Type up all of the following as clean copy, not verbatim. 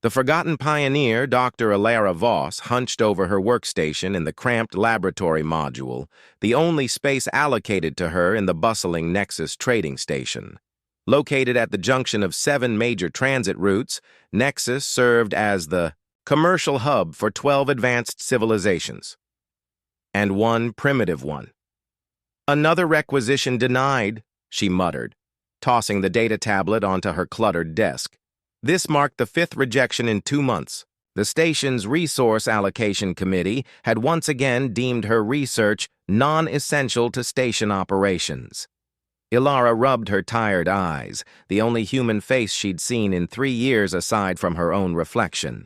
The forgotten pioneer, Dr. Alara Voss, hunched over her workstation in the cramped laboratory module, the only space allocated to her in the bustling Nexus trading station. Located at the junction of 7 major transit routes, Nexus served as the commercial hub for 12 advanced civilizations, and one primitive one. "Another requisition denied," she muttered, tossing the data tablet onto her cluttered desk. This marked the 5th rejection in 2 months. The station's Resource Allocation Committee had once again deemed her research non-essential to station operations. Ilara rubbed her tired eyes, the only human face she'd seen in 3 years aside from her own reflection.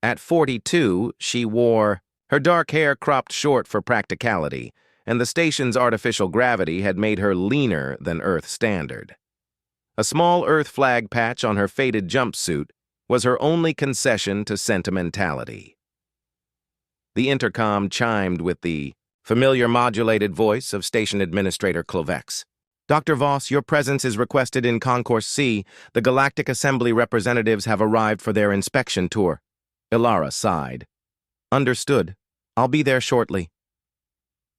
At 42, she wore her dark hair cropped short for practicality, and the station's artificial gravity had made her leaner than Earth standard. A small Earth flag patch on her faded jumpsuit was her only concession to sentimentality. The intercom chimed with the familiar modulated voice of Station Administrator Klovex. "Dr. Voss, your presence is requested in Concourse C. The Galactic Assembly representatives have arrived for their inspection tour." Ilara sighed. "Understood. I'll be there shortly."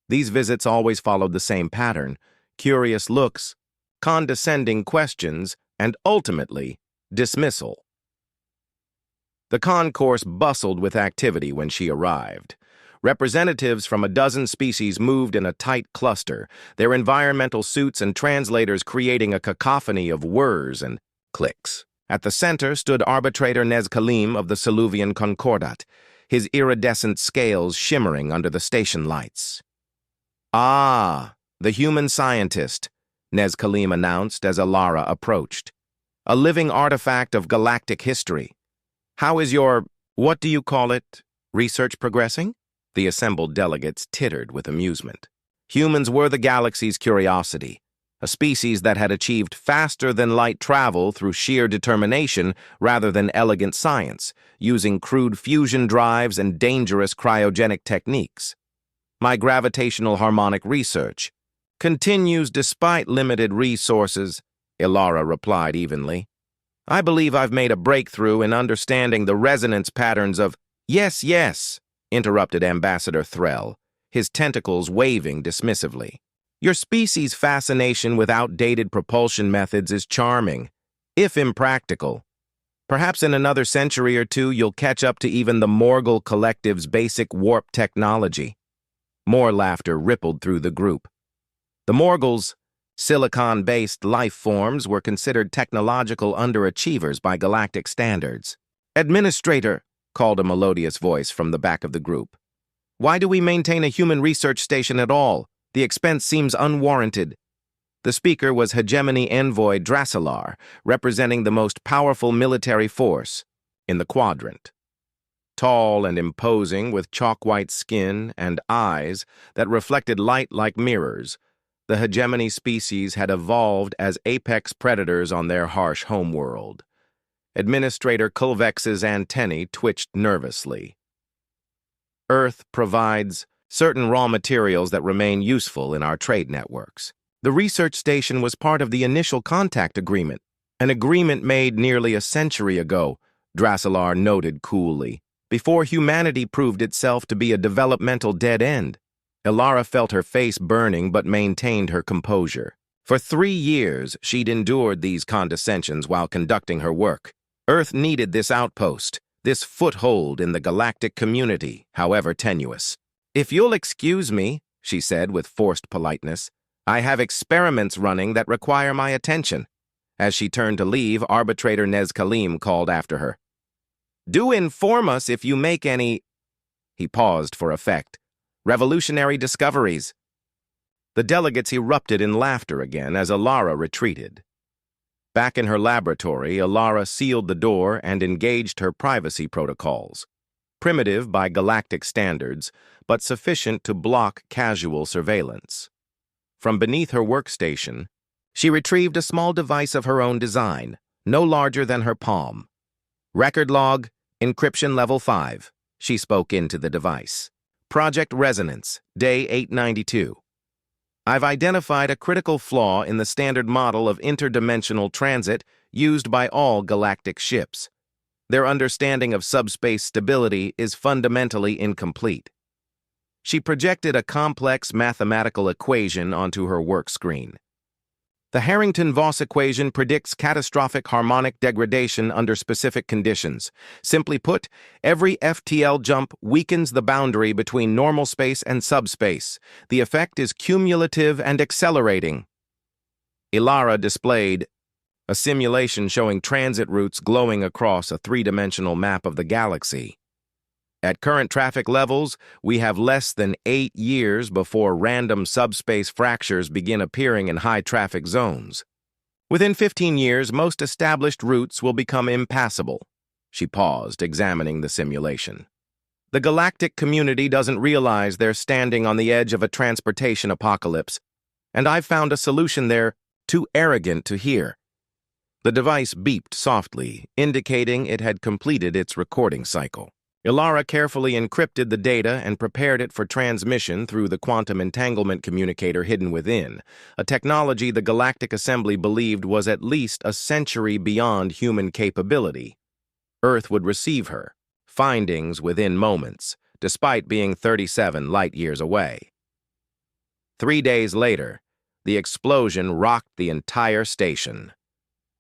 These visits always followed the same pattern: curious looks, condescending questions, and ultimately, dismissal. The concourse bustled with activity when she arrived. Representatives from a dozen species moved in a tight cluster, their environmental suits and translators creating a cacophony of whirs and clicks. At the center stood Arbitrator Nez Kalim of the Siluvian Concordat, his iridescent scales shimmering under the station lights. "Ah, the human scientist," Nez Kalim announced as Ilara approached. "A living artifact of galactic history. How is your, what do you call it, research progressing?" The assembled delegates tittered with amusement. Humans were the galaxy's curiosity, a species that had achieved faster-than-light travel through sheer determination rather than elegant science, using crude fusion drives and dangerous cryogenic techniques. "My gravitational harmonic research continues despite limited resources," Ilara replied evenly. "I believe I've made a breakthrough in understanding the resonance patterns of—" "Yes, yes," interrupted Ambassador Threll, his tentacles waving dismissively. "Your species' fascination with outdated propulsion methods is charming, if impractical. Perhaps in another century or two you'll catch up to even the Morgul Collective's basic warp technology." More laughter rippled through the group. The Morguls, silicon-based life forms, were considered technological underachievers by galactic standards. "Administrator," called a melodious voice from the back of the group. "Why do we maintain a human research station at all? The expense seems unwarranted." The speaker was Hegemony Envoy Drasilar, representing the most powerful military force in the quadrant. Tall and imposing, with chalk-white skin and eyes that reflected light like mirrors, the hegemony species had evolved as apex predators on their harsh homeworld. Administrator Kulvex's antennae twitched nervously. "Earth provides certain raw materials that remain useful in our trade networks. The research station was part of the initial contact agreement, an agreement made nearly a century ago," Drasilar noted coolly, "before humanity proved itself to be a developmental dead end." Ilara felt her face burning but maintained her composure. For 3 years, she'd endured these condescensions while conducting her work. Earth needed this outpost, this foothold in the galactic community, however tenuous. "If you'll excuse me," she said with forced politeness, "I have experiments running that require my attention." As she turned to leave, Arbitrator Nez Kalim called after her. "Do inform us if you make any—" He paused for effect. "Revolutionary discoveries." The delegates erupted in laughter again as Ilara retreated. Back in her laboratory, Ilara sealed the door and engaged her privacy protocols. Primitive by galactic standards, but sufficient to block casual surveillance. From beneath her workstation, she retrieved a small device of her own design, no larger than her palm. "Record log, encryption level 5, she spoke into the device. "Project Resonance, day 892. I've identified a critical flaw in the standard model of interdimensional transit used by all galactic ships. Their understanding of subspace stability is fundamentally incomplete. She projected a complex mathematical equation onto her work screen. The Harrington-Voss equation predicts catastrophic harmonic degradation under specific conditions. Simply put, every FTL jump weakens the boundary between normal space and subspace. The effect is cumulative and accelerating. Ilara displayed a simulation showing transit routes glowing across a three-dimensional map of the galaxy. At current traffic levels, we have less than 8 years before random subspace fractures begin appearing in high-traffic zones. Within 15 years, most established routes will become impassable. She paused, examining the simulation. The galactic community doesn't realize they're standing on the edge of a transportation apocalypse, and I've found a solution there too arrogant to hear. The device beeped softly, indicating it had completed its recording cycle. Ilara carefully encrypted the data and prepared it for transmission through the quantum entanglement communicator hidden within, a technology the Galactic Assembly believed was at least a century beyond human capability. Earth would receive her findings within moments, despite being 37 light-years away. 3 days later, the explosion rocked the entire station.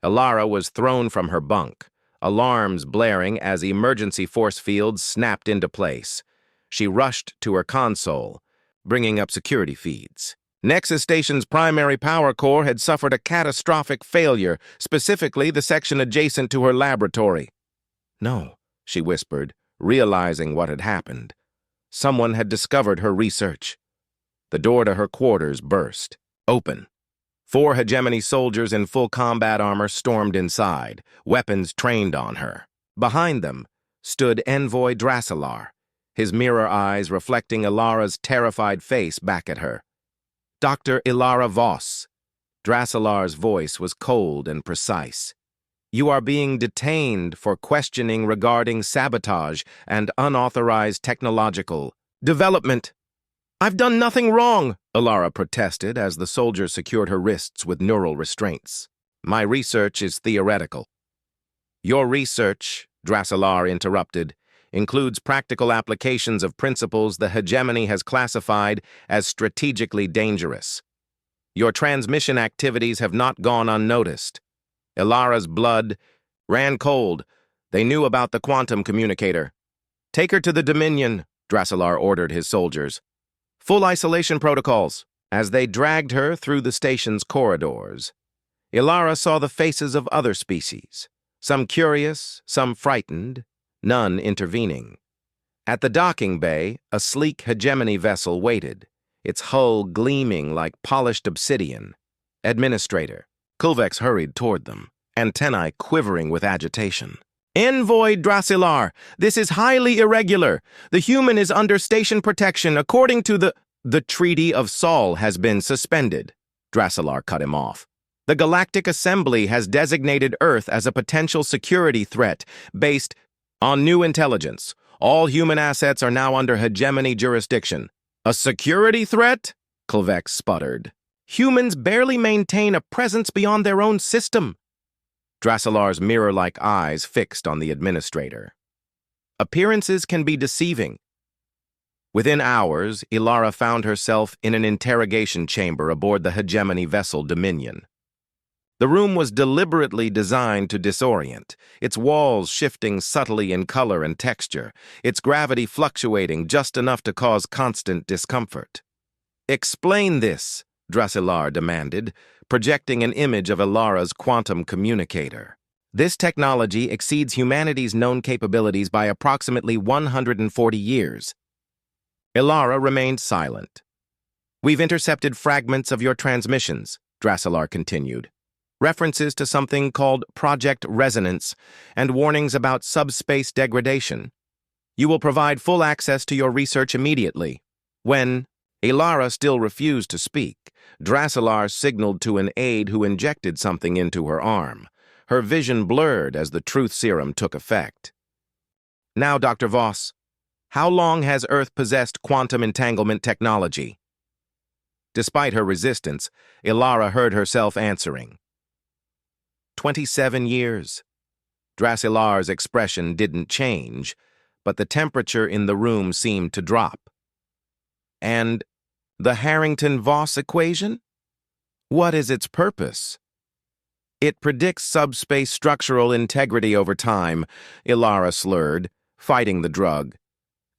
Ilara was thrown from her bunk, alarms blaring as emergency force fields snapped into place. She rushed to her console, bringing up security feeds. Nexus Station's primary power core had suffered a catastrophic failure, specifically the section adjacent to her laboratory. No, she whispered, realizing what had happened. Someone had discovered her research. The door to her quarters burst open. 4 hegemony soldiers in full combat armor stormed inside, weapons trained on her. Behind them stood Envoy Drasilar, his mirror eyes reflecting Ilara's terrified face back at her. Dr. Ilara Voss. Drasilar's voice was cold and precise. You are being detained for questioning regarding sabotage and unauthorized technological development. I've done nothing wrong, Ilara protested as the soldier secured her wrists with neural restraints. My research is theoretical. Your research, Drasilar interrupted, includes practical applications of principles the hegemony has classified as strategically dangerous. Your transmission activities have not gone unnoticed. Ilara's blood ran cold. They knew about the quantum communicator. Take her to the Dominion, Drasilar ordered his soldiers. Full isolation protocols. As they dragged her through the station's corridors, Ilara saw the faces of other species, some curious, some frightened, none intervening. At the docking bay, a sleek hegemony vessel waited, its hull gleaming like polished obsidian. Administrator Kulvex hurried toward them, antennae quivering with agitation. Envoy Drasilar, this is highly irregular. The human is under station protection according to the Treaty of Sol has been suspended. Drasilar cut him off. The Galactic Assembly has designated Earth as a potential security threat based on new intelligence. All human assets are now under hegemony jurisdiction. A security threat? Kulvex sputtered. Humans barely maintain a presence beyond their own system. Drasilar's mirror-like eyes fixed on the administrator. Appearances can be deceiving. Within hours, Ilara found herself in an interrogation chamber aboard the hegemony vessel Dominion. The room was deliberately designed to disorient, its walls shifting subtly in color and texture, its gravity fluctuating just enough to cause constant discomfort. Explain this, Drasilar demanded, projecting an image of Ilara's quantum communicator. This technology exceeds humanity's known capabilities by approximately 140 years. Ilara remained silent. We've intercepted fragments of your transmissions, Drasilar continued. References to something called Project Resonance and warnings about subspace degradation. You will provide full access to your research immediately. When Ilara still refused to speak, Drasilar signaled to an aide who injected something into her arm. Her vision blurred as the truth serum took effect. Now, Dr. Voss, how long has Earth possessed quantum entanglement technology? Despite her resistance, Ilara heard herself answering. 27 years. Drasilar's expression didn't change, but the temperature in the room seemed to drop. And the Harrington-Voss equation? What is its purpose? It predicts subspace structural integrity over time, Ilara slurred, fighting the drug.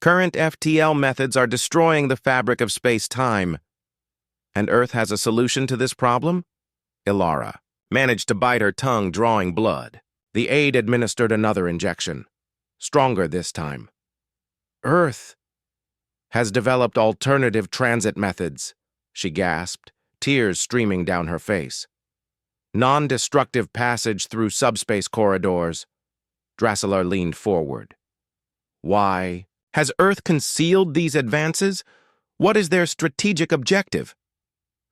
Current FTL methods are destroying the fabric of space-time. And Earth has a solution to this problem? Ilara managed to bite her tongue, drawing blood. The aide administered another injection, stronger this time. Earth has developed alternative transit methods, she gasped, tears streaming down her face. Non-destructive passage through subspace corridors. Drasilar leaned forward. Why? Has Earth concealed these advances? What is their strategic objective?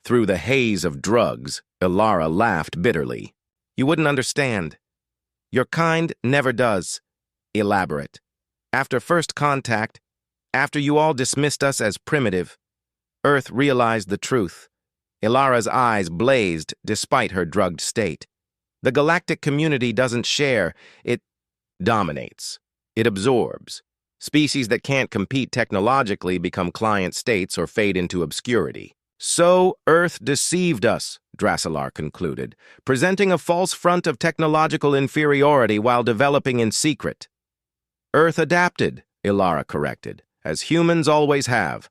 Through the haze of drugs, Ilara laughed bitterly. You wouldn't understand. Your kind never does. Elaborate. After first contact, after you all dismissed us as primitive, Earth realized the truth. Ilara's eyes blazed despite her drugged state. The galactic community doesn't share, it dominates. It absorbs. Species that can't compete technologically become client states or fade into obscurity. So Earth deceived us, Drasilar concluded, presenting a false front of technological inferiority while developing in secret. Earth adapted, Ilara corrected, as humans always have.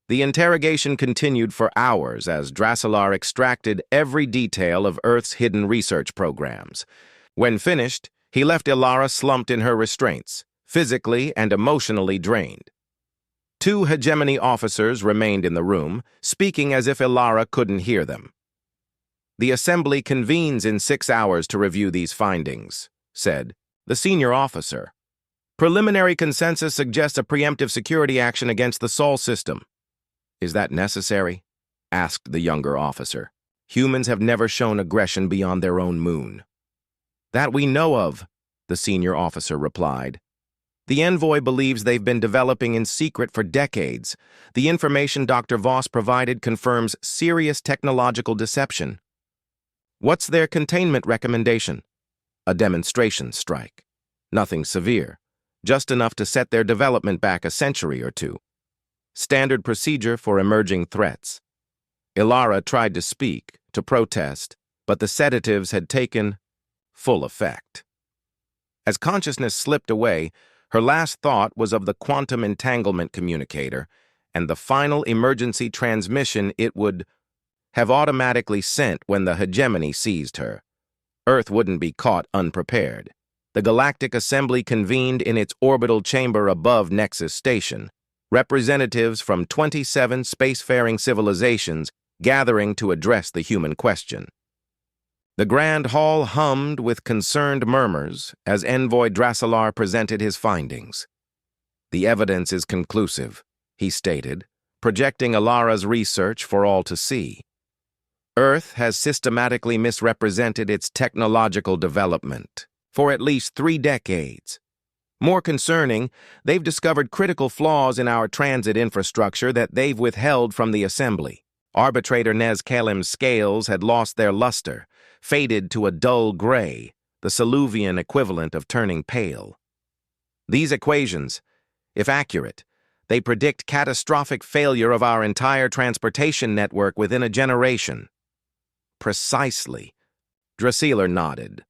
The interrogation continued for hours as Drasilar extracted every detail of Earth's hidden research programs. When finished, he left Ilara slumped in her restraints, physically and emotionally drained. Two hegemony officers remained in the room, speaking as if Ilara couldn't hear them. The assembly convenes in 6 hours to review these findings, said the senior officer. Preliminary consensus suggests a preemptive security action against the Sol system. Is that necessary? Asked the younger officer. Humans have never shown aggression beyond their own moon. That we know of, the senior officer replied. The envoy believes they've been developing in secret for decades. The information Dr. Voss provided confirms serious technological deception. What's their containment recommendation? A demonstration strike. Nothing severe, just enough to set their development back a century or two. Standard procedure for emerging threats. Ilara tried to speak, to protest, but the sedatives had taken full effect. As consciousness slipped away, her last thought was of the quantum entanglement communicator and the final emergency transmission it would have automatically sent when the hegemony seized her. Earth wouldn't be caught unprepared. The Galactic Assembly convened in its orbital chamber above Nexus Station, representatives from 27 spacefaring civilizations gathering to address the human question. The Grand Hall hummed with concerned murmurs as Envoy Drasilar presented his findings. The evidence is conclusive, he stated, projecting Ilara's research for all to see. Earth has systematically misrepresented its technological development for at least 3 decades. More concerning, they've discovered critical flaws in our transit infrastructure that they've withheld from the Assembly. Arbitrator Nez Kalim's scales had lost their luster, faded to a dull gray, the Soluvian equivalent of turning pale. These equations, if accurate, they predict catastrophic failure of our entire transportation network within a generation. Precisely. Drasilar nodded.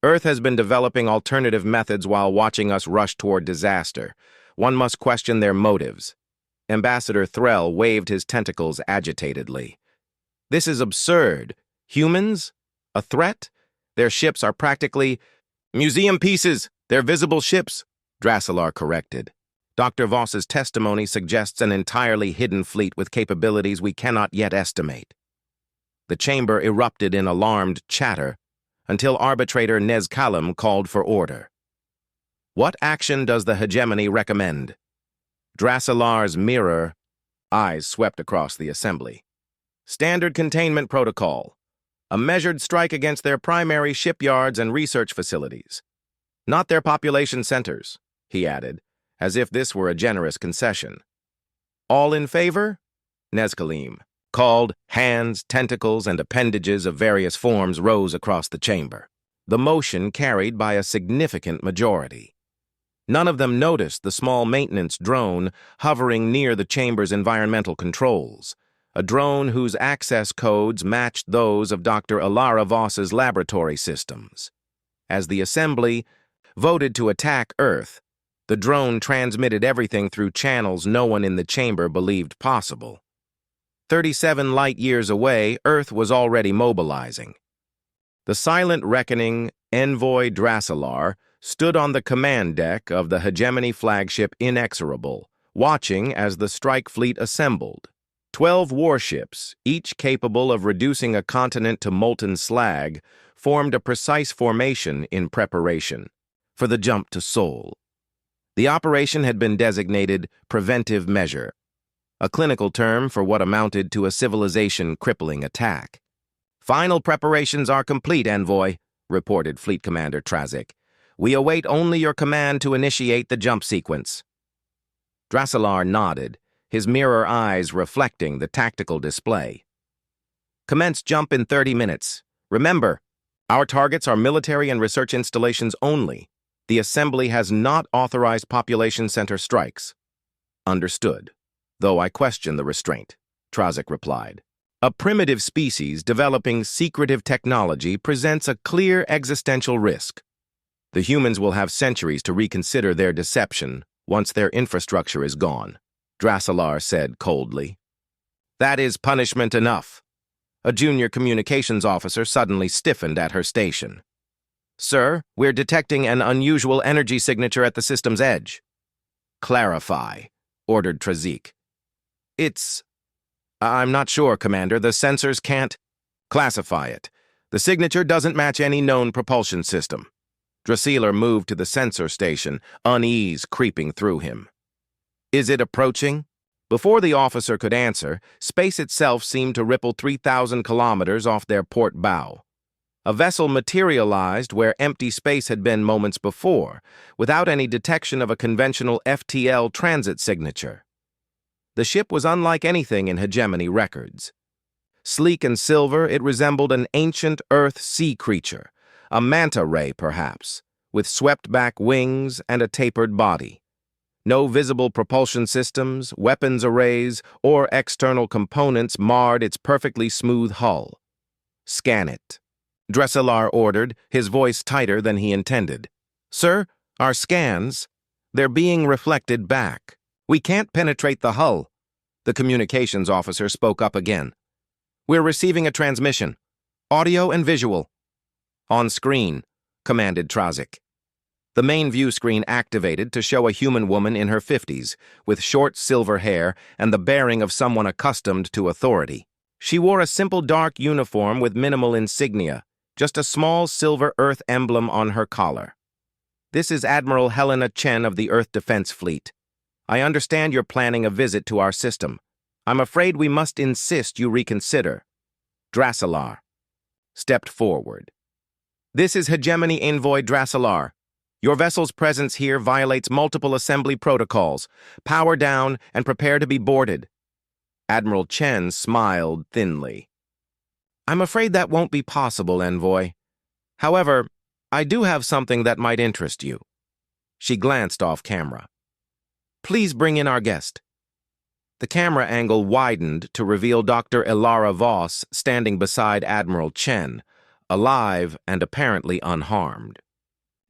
Earth has been developing alternative methods while watching us rush toward disaster. One must question their motives. Ambassador Threll waved his tentacles agitatedly. This is absurd. Humans? A threat? Their ships are practically museum pieces. They're visible ships, Drasilar corrected. Dr. Voss's testimony suggests an entirely hidden fleet with capabilities we cannot yet estimate. The chamber erupted in alarmed chatter until arbitrator Nez Kalim called for order. What action does the hegemony recommend? Drasilar's mirror eyes swept across the assembly. Standard containment protocol. A measured strike against their primary shipyards and research facilities. Not their population centers, he added, as if this were a generous concession. All in favor? Nez Kalim called. Hands, tentacles, and appendages of various forms rose across the chamber. the motion carried by a significant majority. None of them noticed the small maintenance drone hovering near the chamber's environmental controls, a drone whose access codes matched those of Dr. Alara Voss's laboratory systems. As the assembly voted to attack Earth, the drone transmitted everything through channels no one in the chamber believed possible. 37 light-years away, Earth was already mobilizing. The silent reckoning envoy Drasilar stood on the command deck of the hegemony flagship Inexorable, watching as the strike fleet assembled. 12 warships, each capable of reducing a continent to molten slag, formed a precise formation in preparation for the jump to Sol. The operation had been designated preventive measure, a clinical term for what amounted to a civilization-crippling attack. "Final preparations are complete, Envoy," reported Fleet Commander Trazik. "We await only your command to initiate the jump sequence." Drasilar nodded, his mirror eyes reflecting the tactical display. "Commence jump in 30 minutes. Remember, our targets are military and research installations only. The Assembly has not authorized population center strikes." "Understood, though I question the restraint," Trazik replied. "A primitive species developing secretive technology presents a clear existential risk. The humans will have centuries to reconsider their deception once their infrastructure is gone," Drasilar said coldly. "That is punishment enough." A junior communications officer suddenly stiffened at her station. "Sir, we're detecting an unusual energy signature at the system's edge." "Clarify," ordered Trazik. I'm not sure, Commander. The sensors can't." "Classify it. The signature doesn't match any known propulsion system." Drasilar moved to the sensor station, unease creeping through him. "Is it approaching?" Before the officer could answer, space itself seemed to ripple 3,000 kilometers off their port bow. A vessel materialized where empty space had been moments before, without any detection of a conventional FTL transit signature. The ship was unlike anything in hegemony records. Sleek and silver, it resembled an ancient Earth sea creature, a manta ray perhaps, with swept-back wings and a tapered body. No visible propulsion systems, weapons arrays, or external components marred its perfectly smooth hull. "Scan it," Drasilar ordered, his voice tighter than he intended. "Sir, our scans, they're being reflected back. We can't penetrate the hull." The communications officer spoke up again. "We're receiving a transmission, audio and visual." "On screen," commanded Trazik. The main view screen activated to show a human woman in her 50s, with short silver hair and the bearing of someone accustomed to authority. She wore a simple dark uniform with minimal insignia, just a small silver Earth emblem on her collar. "This is Admiral Helena Chen of the Earth Defense Fleet. I understand you're planning a visit to our system. I'm afraid we must insist you reconsider." Drasilar stepped forward. "This is Hegemony Envoy Drasilar. Your vessel's presence here violates multiple assembly protocols. Power down and prepare to be boarded." Admiral Chen smiled thinly. "I'm afraid that won't be possible, Envoy. However, I do have something that might interest you." She glanced off camera. "Please bring in our guest." The camera angle widened to reveal Dr. Alara Voss standing beside Admiral Chen, alive and apparently unharmed.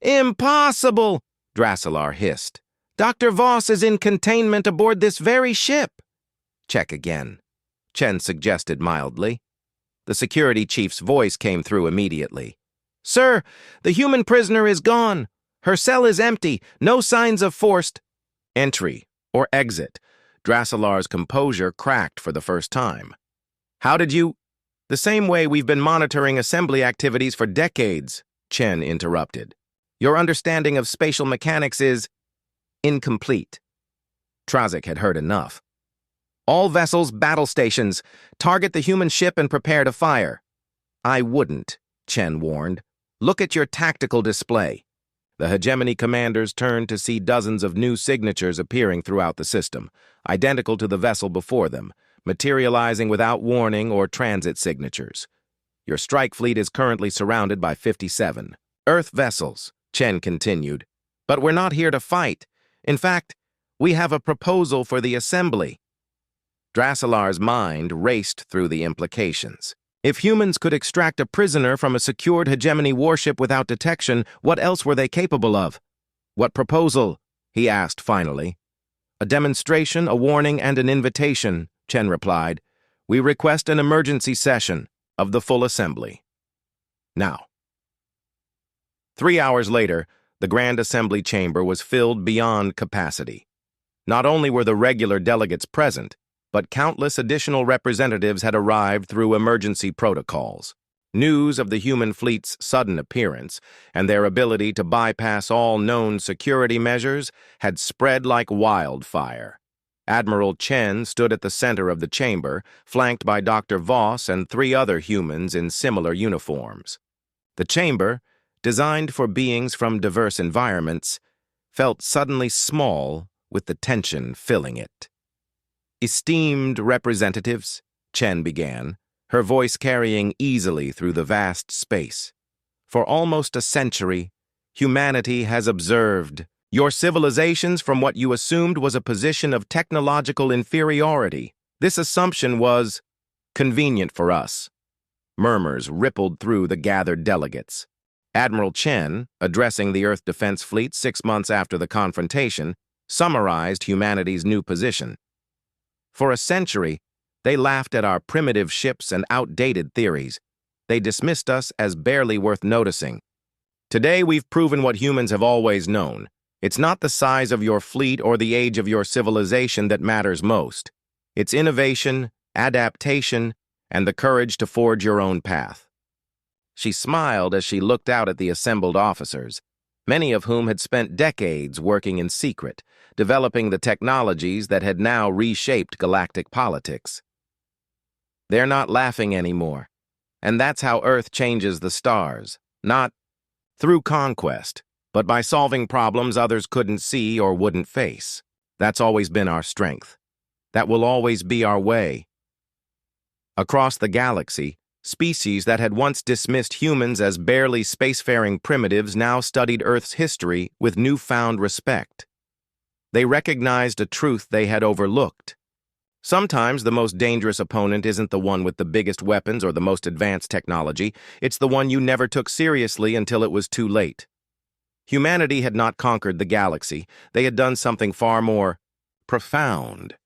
"Impossible!" Drasilar hissed. "Dr. Voss is in containment aboard this very ship." "Check again," Chen suggested mildly. The security chief's voice came through immediately. "Sir, the human prisoner is gone. Her cell is empty. No signs of forced entry or exit." Drasilar's composure cracked for the first time. "How did you—" "The same way we've been monitoring assembly activities for decades," Chen interrupted. "Your understanding of spatial mechanics is incomplete." Trazik had heard enough. "All vessels, battle stations. Target the human ship and prepare to fire." "I wouldn't," Chen warned. "Look at your tactical display." The hegemony commanders turned to see dozens of new signatures appearing throughout the system, identical to the vessel before them, materializing without warning or transit signatures. "Your strike fleet is currently surrounded by 57. Earth vessels, Chen continued. But we're not here to fight. In fact, we have a proposal for the assembly. Drasilar's mind raced through the implications. If humans could extract a prisoner from a secured hegemony warship without detection, what else were they capable of? What proposal? He asked finally. A demonstration, a warning, and an invitation, Chen replied. We request an emergency session of the full assembly. Now. 3 hours later, the Grand Assembly chamber was filled beyond capacity. Not only were the regular delegates present, but countless additional representatives had arrived through emergency protocols. News of the human fleet's sudden appearance and their ability to bypass all known security measures had spread like wildfire. Admiral Chen stood at the center of the chamber, flanked by Dr. Voss and 3 other humans in similar uniforms. The chamber, designed for beings from diverse environments, felt suddenly small with the tension filling it. Esteemed representatives, Chen began, her voice carrying easily through the vast space. For almost a century, humanity has observed your civilizations from what you assumed was a position of technological inferiority. This assumption was convenient for us. Murmurs rippled through the gathered delegates. Admiral Chen, addressing the Earth Defense Fleet 6 months after the confrontation, summarized humanity's new position. For a century, they laughed at our primitive ships and outdated theories. They dismissed us as barely worth noticing. Today, we've proven what humans have always known. It's not the size of your fleet or the age of your civilization that matters most. It's innovation, adaptation, and the courage to forge your own path. She smiled as she looked out at the assembled officers, many of whom had spent decades working in secret, developing the technologies that had now reshaped galactic politics. They're not laughing anymore, and that's how Earth changes the stars, not through conquest, but by solving problems others couldn't see or wouldn't face. That's always been our strength. That will always be our way. Across the galaxy, species that had once dismissed humans as barely spacefaring primitives now studied Earth's history with newfound respect. They recognized a truth they had overlooked. Sometimes the most dangerous opponent isn't the one with the biggest weapons or the most advanced technology. It's the one you never took seriously until it was too late. Humanity had not conquered the galaxy. They had done something far more profound.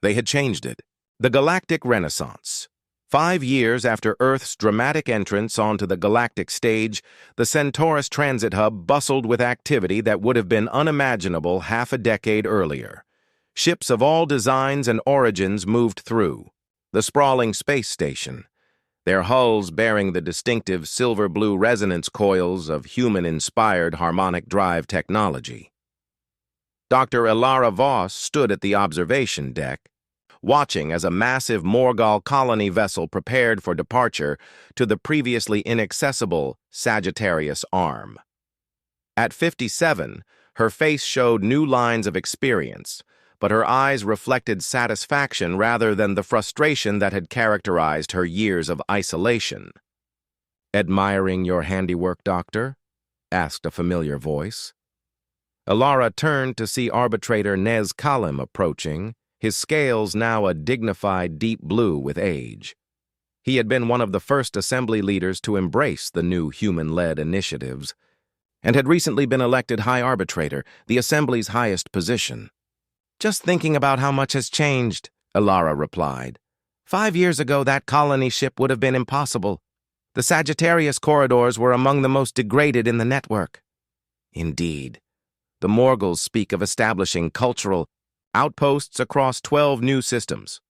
They had changed it. The Galactic Renaissance. 5 years after Earth's dramatic entrance onto the galactic stage, the Centaurus transit hub bustled with activity that would have been unimaginable half a decade earlier. Ships of all designs and origins moved through. The sprawling space station, their hulls bearing the distinctive silver-blue resonance coils of human-inspired harmonic drive technology. Dr. Elara Voss stood at the observation deck, watching as a massive Morgul colony vessel prepared for departure to the previously inaccessible Sagittarius Arm. At 57, her face showed new lines of experience, but her eyes reflected satisfaction rather than the frustration that had characterized her years of isolation. "Admiring your handiwork, Doctor?" asked a familiar voice. Elara turned to see arbitrator Nez Kalim approaching, his scales now a dignified deep blue with age. He had been one of the first assembly leaders to embrace the new human-led initiatives, and had recently been elected High Arbitrator, the Assembly's highest position. "Just thinking about how much has changed," Elara replied. 5 years ago, that colony ship would have been impossible. The Sagittarius corridors were among the most degraded in the network. Indeed, the Morgels speak of establishing cultural outposts across 12 new systems.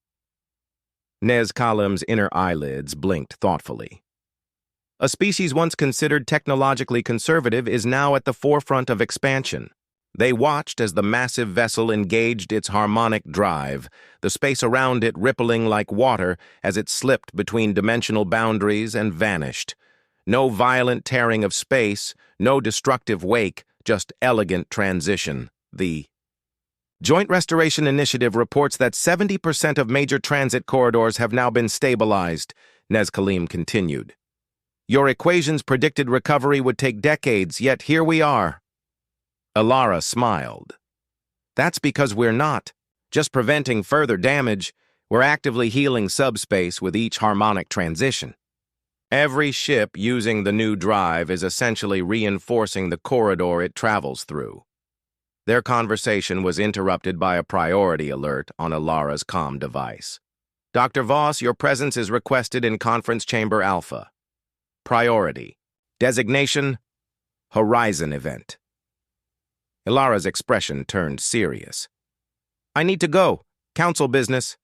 Nez Kalim's inner eyelids blinked thoughtfully. A species once considered technologically conservative is now at the forefront of expansion. They watched as the massive vessel engaged its harmonic drive, the space around it rippling like water as it slipped between dimensional boundaries and vanished. No violent tearing of space, no destructive wake, just elegant transition. The Joint Restoration Initiative reports that 70% of major transit corridors have now been stabilized, Nez Kalim continued. Your equations predicted recovery would take decades, yet here we are. Alara smiled. That's because we're not just preventing further damage. We're actively healing subspace with each harmonic transition. Every ship using the new drive is essentially reinforcing the corridor it travels through. Their conversation was interrupted by a priority alert on Alara's comm device. Dr. Voss, your presence is requested in Conference Chamber Alpha. Priority. Designation: Horizon Event. Alara's expression turned serious. I need to go. Council business.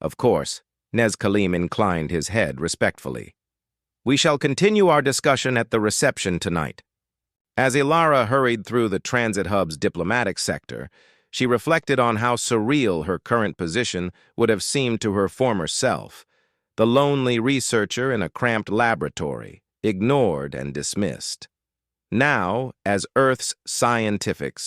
Of course, Nez Kalim inclined his head respectfully. We shall continue our discussion at the reception tonight. As Alara hurried through the transit hub's diplomatic sector, she reflected on how surreal her current position would have seemed to her former self, the lonely researcher in a cramped laboratory, ignored and dismissed. Now, as Earth's scientific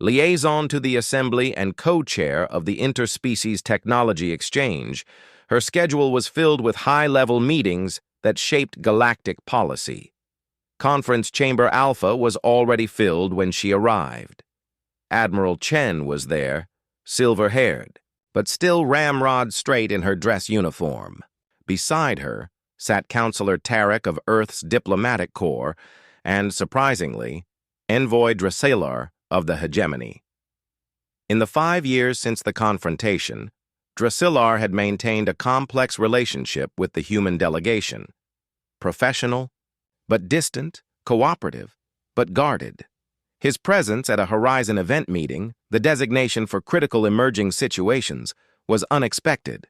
liaison to the Assembly and co-chair of the Interspecies Technology Exchange, her schedule was filled with high-level meetings that shaped galactic policy. Conference Chamber Alpha was already filled when she arrived. Admiral Chen was there, silver-haired, but still ramrod straight in her dress uniform. Beside her sat Counselor Tarek of Earth's Diplomatic Corps and, surprisingly, Envoy Drasilar of the Hegemony. In the 5 years since the confrontation, Drasilar had maintained a complex relationship with the human delegation. Professional, but distant, cooperative, but guarded. His presence at a Horizon event meeting, the designation for critical emerging situations, was unexpected.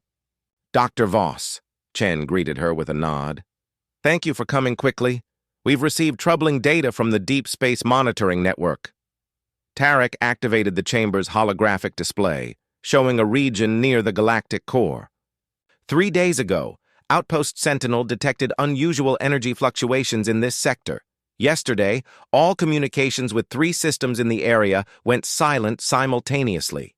Dr. Voss, Chen greeted her with a nod. Thank you for coming quickly. We've received troubling data from the Deep Space Monitoring Network. Tarek activated the chamber's holographic display, showing a region near the galactic core. 3 days ago, Outpost Sentinel detected unusual energy fluctuations in this sector. Yesterday, all communications with 3 systems in the area went silent simultaneously.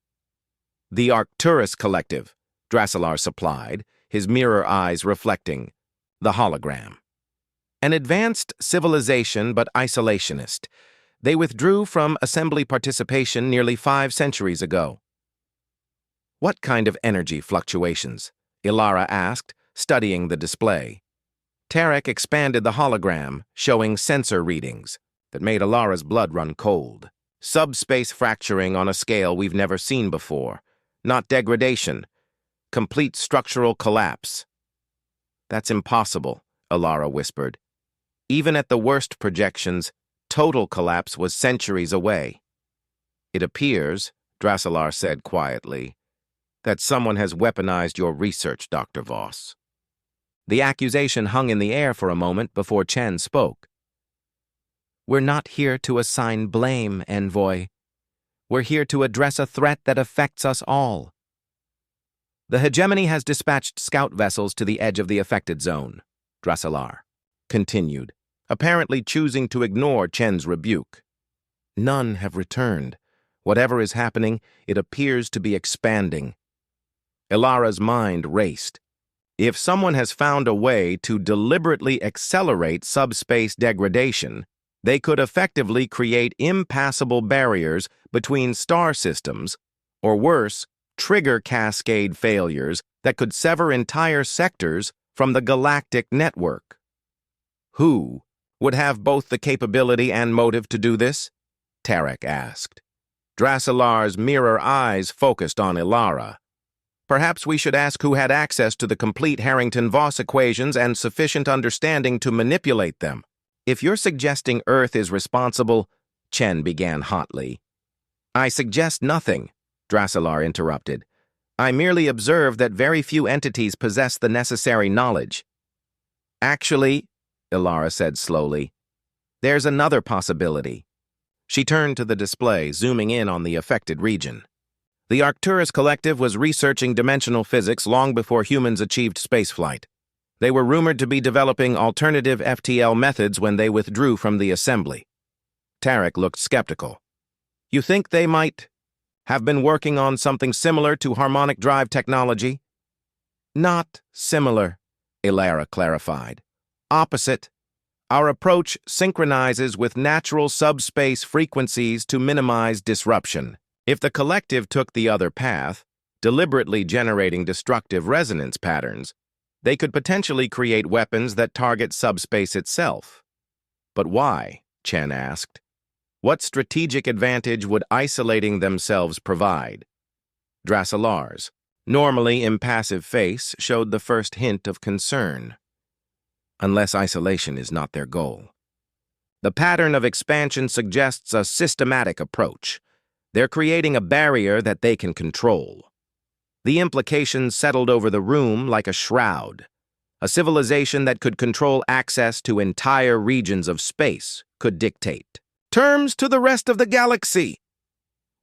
The Arcturus Collective, Drasilar supplied, his mirror eyes reflecting the hologram. An advanced civilization but isolationist. They withdrew from assembly participation nearly 5 centuries ago. What kind of energy fluctuations? Alara asked, studying the display. Tarek expanded the hologram, showing sensor readings that made Alara's blood run cold. Subspace fracturing on a scale we've never seen before. Not degradation. Complete structural collapse. That's impossible, Alara whispered. Even at the worst projections, total collapse was centuries away. It appears, Drasilar said quietly, that someone has weaponized your research, Dr. Voss. The accusation hung in the air for a moment before Chen spoke. We're not here to assign blame, Envoy. We're here to address a threat that affects us all. The Hegemony has dispatched scout vessels to the edge of the affected zone, Drasilar continued, apparently choosing to ignore Chen's rebuke. None have returned. Whatever is happening, it appears to be expanding. Alara's mind raced. If someone has found a way to deliberately accelerate subspace degradation, they could effectively create impassable barriers between star systems, or worse, trigger cascade failures that could sever entire sectors from the galactic network. Who would have both the capability and motive to do this? Tarek asked. Drasilar's mirror eyes focused on Alara. Perhaps we should ask who had access to the complete Harrington-Voss equations and sufficient understanding to manipulate them. If you're suggesting Earth is responsible, Chen began hotly. I suggest nothing, Drasilar interrupted. I merely observe that very few entities possess the necessary knowledge. Actually, Alara said slowly, there's another possibility. She turned to the display, zooming in on the affected region. The Arcturus Collective was researching dimensional physics long before humans achieved spaceflight. They were rumored to be developing alternative FTL methods when they withdrew from the assembly. Tarek looked skeptical. You think they might have been working on something similar to harmonic drive technology? Not similar, Alara clarified. Opposite, our approach synchronizes with natural subspace frequencies to minimize disruption. If the collective took the other path, deliberately generating destructive resonance patterns, they could potentially create weapons that target subspace itself. But why? Chen asked. What strategic advantage would isolating themselves provide? Drasilar's normally impassive face showed the first hint of concern. Unless isolation is not their goal. The pattern of expansion suggests a systematic approach. They're creating a barrier that they can control. The implications settled over the room like a shroud. A civilization that could control access to entire regions of space could dictate terms to the rest of the galaxy.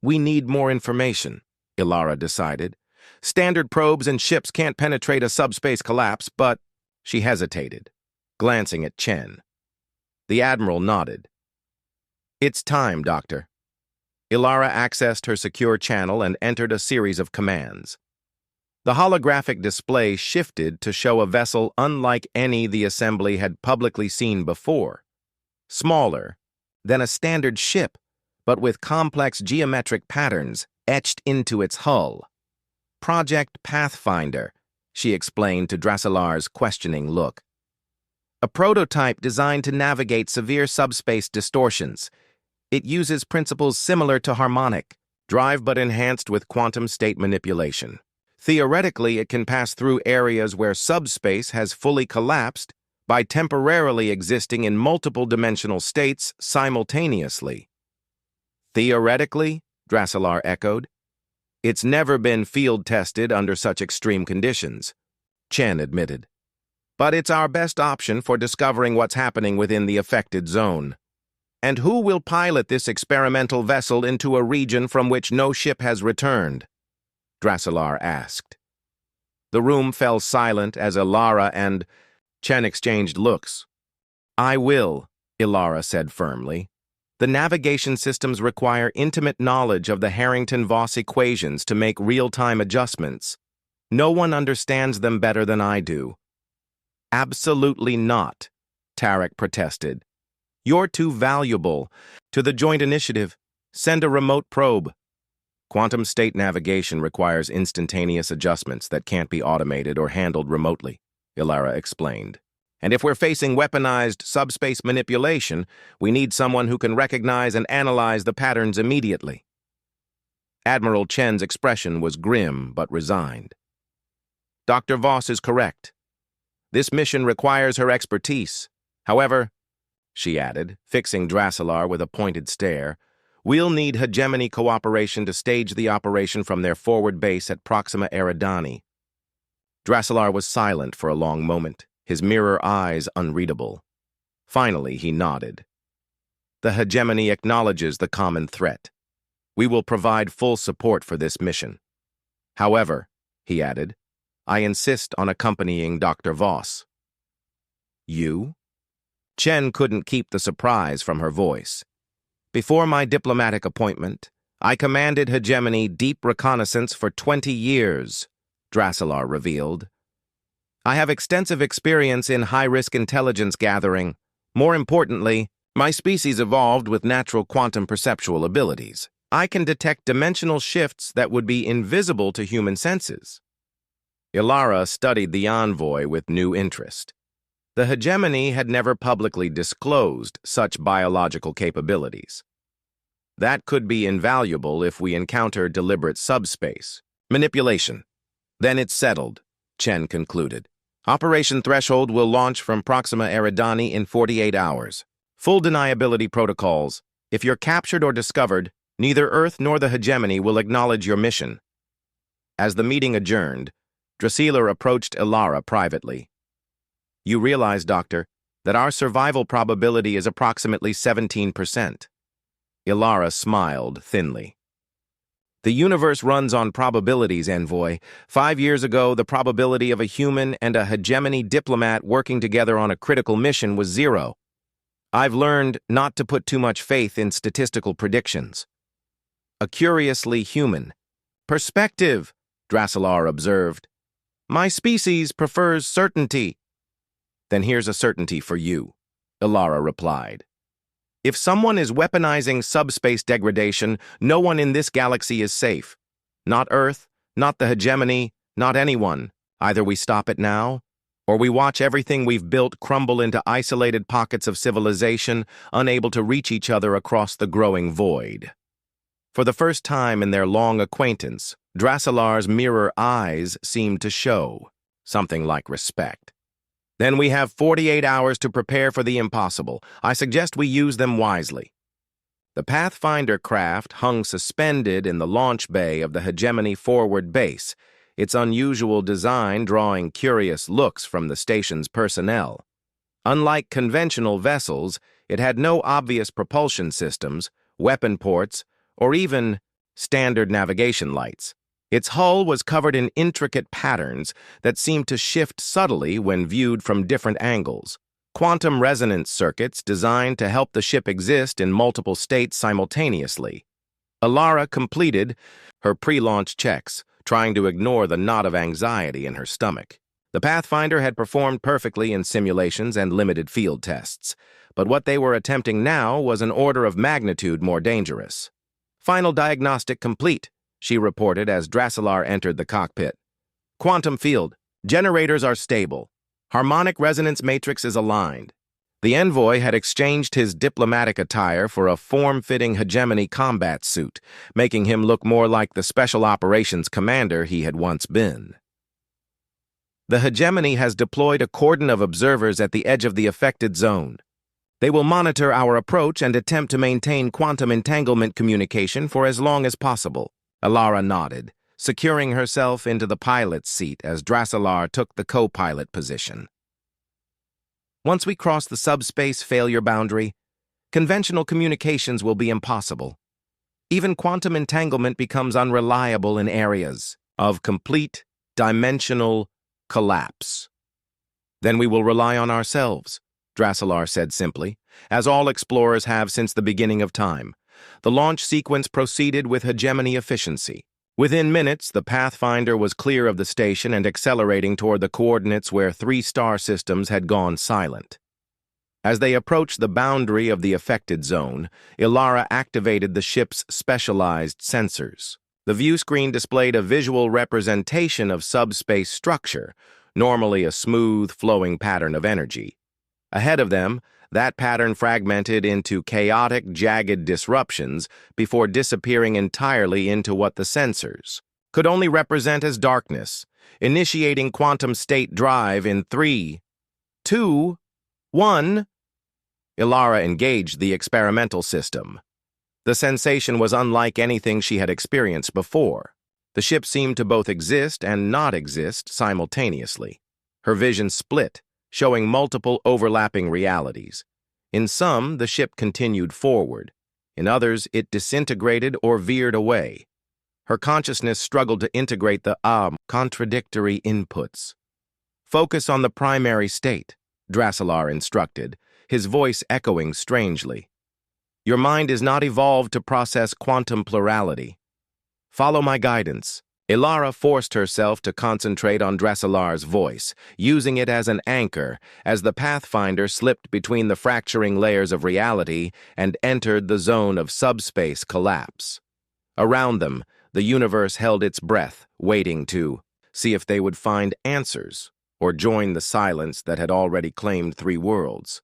We need more information, Ilara decided. Standard probes and ships can't penetrate a subspace collapse, but she hesitated, glancing at Chen. The Admiral nodded. It's time, Doctor. Ilara accessed her secure channel and entered a series of commands. The holographic display shifted to show a vessel unlike any the Assembly had publicly seen before. Smaller than a standard ship, but with complex geometric patterns etched into its hull. Project Pathfinder, she explained to Drasilar's questioning look. A prototype designed to navigate severe subspace distortions. It uses principles similar to harmonic drive but enhanced with quantum state manipulation. Theoretically, it can pass through areas where subspace has fully collapsed by temporarily existing in multiple dimensional states simultaneously. Theoretically, Drasilar echoed. It's never been field-tested under such extreme conditions, Chen admitted. But it's our best option for discovering what's happening within the affected zone. And who will pilot this experimental vessel into a region from which no ship has returned? Drasilar asked. The room fell silent as Ilara and Chen exchanged looks. I will, Ilara said firmly. The navigation systems require intimate knowledge of the Harrington-Voss equations to make real-time adjustments. No one understands them better than I do. Absolutely not, Tarek protested. You're too valuable. To the joint initiative, send a remote probe. Quantum state navigation requires instantaneous adjustments that can't be automated or handled remotely, Ilara explained. And if we're facing weaponized subspace manipulation, we need someone who can recognize and analyze the patterns immediately. Admiral Chen's expression was grim but resigned. Dr. Voss is correct. This mission requires her expertise. However, she added, fixing Drasilar with a pointed stare, we'll need hegemony cooperation to stage the operation from their forward base at Proxima Eridani. Drasilar was silent for a long moment, his mirror eyes unreadable. Finally, he nodded. The hegemony acknowledges the common threat. We will provide full support for this mission. However, he added, I insist on accompanying Dr. Voss. You? Chen couldn't keep the surprise from her voice. Before my diplomatic appointment, I commanded hegemony deep reconnaissance for 20 years, Drasilar revealed. I have extensive experience in high-risk intelligence gathering. More importantly, my species evolved with natural quantum perceptual abilities. I can detect dimensional shifts that would be invisible to human senses. Ilara studied the envoy with new interest. The hegemony had never publicly disclosed such biological capabilities. That could be invaluable if we encounter deliberate subspace manipulation. Then it's settled, Chen concluded. Operation Threshold will launch from Proxima Eridani in 48 hours. Full deniability protocols. If you're captured or discovered, neither Earth nor the hegemony will acknowledge your mission. As the meeting adjourned, Drasilar approached Ilara privately. You realize, Doctor, that our survival probability is approximately 17%. Ilara smiled thinly. The universe runs on probabilities, Envoy. 5 years ago, the probability of a human and a hegemony diplomat working together on a critical mission was 0. I've learned not to put too much faith in statistical predictions. A curiously human perspective, Drasilar observed. My species prefers certainty. Then here's a certainty for you, Ilara replied. If someone is weaponizing subspace degradation, no one in this galaxy is safe. Not Earth, not the hegemony, not anyone. Either we stop it now, or we watch everything we've built crumble into isolated pockets of civilization, unable to reach each other across the growing void. For the first time in their long acquaintance, Drasilar's mirror eyes seemed to show something like respect. Then we have 48 hours to prepare for the impossible. I suggest we use them wisely. The Pathfinder craft hung suspended in the launch bay of the Hegemony forward base, its unusual design drawing curious looks from the station's personnel. Unlike conventional vessels, it had no obvious propulsion systems, weapon ports, or even standard navigation lights. Its hull was covered in intricate patterns that seemed to shift subtly when viewed from different angles. Quantum resonance circuits designed to help the ship exist in multiple states simultaneously. Ilara completed her pre-launch checks, trying to ignore the knot of anxiety in her stomach. The Pathfinder had performed perfectly in simulations and limited field tests, but what they were attempting now was an order of magnitude more dangerous. Final diagnostic complete, she reported as Drasilar entered the cockpit. Quantum field. Generators are stable. Harmonic resonance matrix is aligned. The envoy had exchanged his diplomatic attire for a form-fitting hegemony combat suit, making him look more like the special operations commander he had once been. The hegemony has deployed a cordon of observers at the edge of the affected zone. They will monitor our approach and attempt to maintain quantum entanglement communication for as long as possible. Ilara nodded, securing herself into the pilot's seat as Drasilar took the co-pilot position. Once we cross the subspace failure boundary, conventional communications will be impossible. Even quantum entanglement becomes unreliable in areas of complete dimensional collapse. Then we will rely on ourselves, Drasilar said simply, as all explorers have since the beginning of time. The launch sequence proceeded with hegemony efficiency. Within minutes, the Pathfinder was clear of the station and accelerating toward the coordinates where 3 star systems had gone silent. As they approached the boundary of the affected zone, Ilara activated the ship's specialized sensors. The view screen displayed a visual representation of subspace structure, normally a smooth, flowing pattern of energy. Ahead of them, that pattern fragmented into chaotic, jagged disruptions before disappearing entirely into what the sensors could only represent as darkness, initiating quantum state drive in 3, 2, 1. Ilara engaged the experimental system. The sensation was unlike anything she had experienced before. The ship seemed to both exist and not exist simultaneously. Her vision split, showing multiple overlapping realities. In some, the ship continued forward. In others, it disintegrated or veered away. Her consciousness struggled to integrate the contradictory inputs. Focus on the primary state, Drasilar instructed, his voice echoing strangely. Your mind is not evolved to process quantum plurality. Follow my guidance. Ilara forced herself to concentrate on Drasilar's voice, using it as an anchor as the Pathfinder slipped between the fracturing layers of reality and entered the zone of subspace collapse. Around them, the universe held its breath, waiting to see if they would find answers or join the silence that had already claimed 3 worlds.